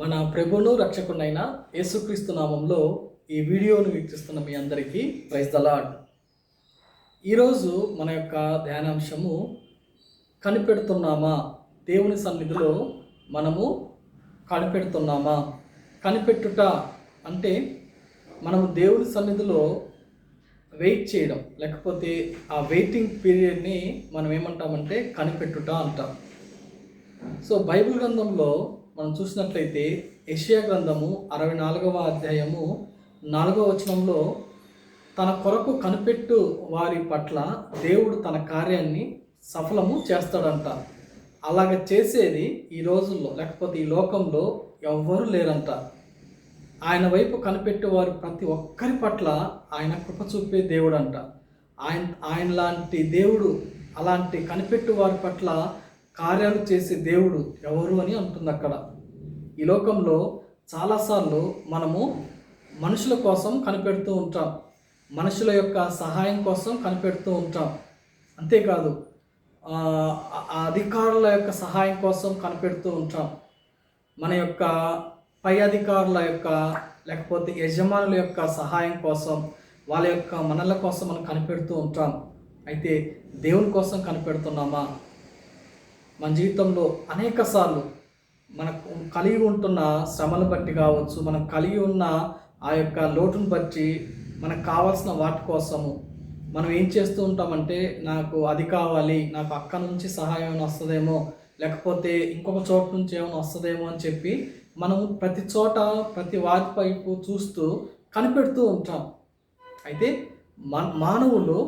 మన ప్రభువును రక్షకుడైన యేసుక్రీస్తు నామంలో ఈ వీడియోను వీక్షిస్తున్న మీ అందరికీ ప్రైజ్ ద లార్డ్. ఈరోజు మన యొక్క ధ్యానాంశము కనిపెడుతున్నామా? దేవుని సన్నిధిలో మనము కనిపెడుతున్నామా? కనిపెట్టుట అంటే మనము దేవుని సన్నిధిలో వెయిట్ చేయడం, లేకపోతే ఆ వెయిటింగ్ పీరియడ్ని మనం ఏమంటామంటే కనిపెట్టుట అంటాం. సో బైబిల్ గ్రంథంలో మనం చూసినట్లయితే యెషయా గ్రంథము 64వ అధ్యాయము 4వ వచనంలో తన కొరకు కనిపెట్టు వారి పట్ల దేవుడు తన కార్యాన్ని సఫలము చేస్తాడంట. అలాగ చేసేది ఈ రోజుల్లో, లేకపోతే ఈ లోకంలో ఎవ్వరూ లేరంట. ఆయన వైపు కనిపెట్టే వారు ప్రతి ఒక్కరి పట్ల ఆయన కృప చూపే దేవుడు అంట. ఆయన లాంటి దేవుడు, అలాంటి కనిపెట్టు వారి పట్ల కార్యాలు చేసే దేవుడు ఎవరు అని అంటుంది అక్కడ. ఈ లోకంలో చాలాసార్లు మనము మనుషుల కోసం కనిపెడుతూ ఉంటాం, మనుషుల యొక్క సహాయం కోసం కనిపెడుతూ ఉంటాం. అంతేకాదు అధికారుల యొక్క సహాయం కోసం కనిపెడుతూ ఉంటాం, మన యొక్క పై అధికారుల యొక్క లేకపోతే యజమానుల యొక్క సహాయం కోసం, వాళ్ళ యొక్క మనల కోసం మనం కనిపెడుతూ ఉంటాం. అయితే దేవుని కోసం కనిపెడుతున్నామా? మన జీవితంలో అనేక సార్లు మనకు కలిగి ఉంటున్న శ్రమను బట్టి కావచ్చు, మనం కలిగి ఉన్న ఆ యొక్క లోటును బట్టి మనకు కావాల్సిన వాటి కోసము మనం ఏం చేస్తూ ఉంటామంటే, నాకు అది కావాలి, నాకు అక్క నుంచి సహాయం ఏమైనా వస్తుందేమో, లేకపోతే ఇంకొక చోట నుంచి ఏమైనా వస్తుందేమో అని చెప్పి మనం ప్రతి చోట ప్రతి వారి వైపు చూస్తూ కనిపెడుతూ ఉంటాం. అయితే మానవులు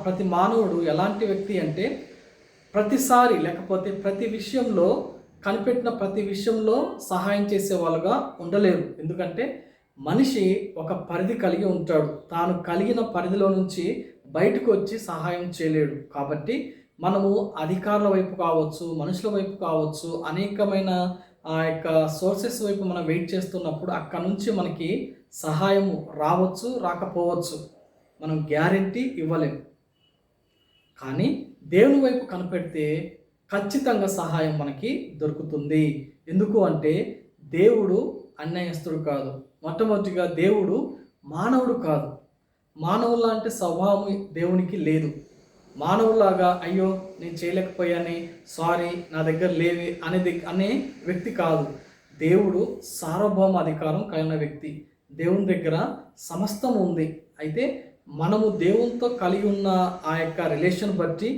ప్రతి మానవుడు ఎలాంటి వ్యక్తి అంటే, ప్రతిసారి లేకపోతే ప్రతి విషయంలో కనిపెట్టిన ప్రతి విషయంలో సహాయం చేసేవాళ్ళుగా ఉండలేరు. ఎందుకంటే మనిషి ఒక పరిధి కలిగి ఉంటాడు, తాను కలిగిన పరిధిలో నుంచి బయటకు వచ్చి సహాయం చేయలేడు. కాబట్టి మనము అధికారుల వైపు కావచ్చు, మనుషుల వైపు కావచ్చు, అనేకమైన ఆ యొక్క సోర్సెస్ వైపు మనం వెయిట్ చేస్తున్నప్పుడు అక్కడ నుంచి మనకి సహాయము రావచ్చు, రాకపోవచ్చు, మనం గ్యారెంటీ ఇవ్వలేము. కానీ దేవుని వైపు కనిపెడితే ఖచ్చితంగా సహాయం మనకి దొరుకుతుంది. ఎందుకు అంటే దేవుడు అన్యాయస్తుడు కాదు. మొట్టమొదటిగా దేవుడు మానవుడు కాదు. మానవులాంటి స్వభావం దేవునికి లేదు. మానవులాగా అయ్యో నేను చేయలేకపోయానే, సారీ నా దగ్గర లేవి అనే వ్యక్తి కాదు. దేవుడు సార్వభౌమ అధికారం కలిగిన వ్యక్తి. దేవుని దగ్గర సమస్తం ఉంది. అయితే మనము దేవునితో కలిగి ఉన్న ఆ యొక్క రిలేషన్ బట్టి,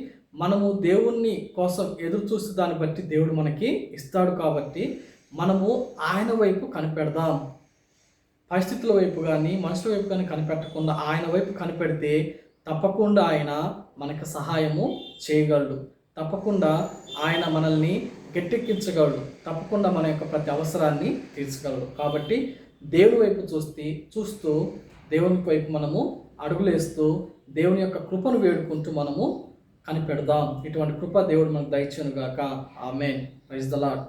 మనము దేవుణ్ణి కోసం ఎదురు చూస్తే దాన్ని బట్టి దేవుడు మనకి ఇస్తాడు. కాబట్టి మనము ఆయన వైపు కనిపెడదాం. పరిస్థితుల వైపు కానీ మనుషుల వైపు కానీ కనిపెట్టకుండా ఆయన వైపు కనిపెడితే తప్పకుండా ఆయన మనకు సహాయము చేయగలడు. తప్పకుండా ఆయన మనల్ని గట్టెక్కించగలడు. తప్పకుండా మన యొక్క ప్రతి అవసరాన్ని తీర్చగలడు. కాబట్టి దేవుని వైపు చూస్తూ దేవుని వైపు మనము అడుగులేస్తూ దేవుని యొక్క కృపను వేడుకుంటూ మనము కనిపెడదాం. ఇటువంటి కృప దేవుడు మనకు దయచేయును గాక. ఆమేన్. Praise the lord.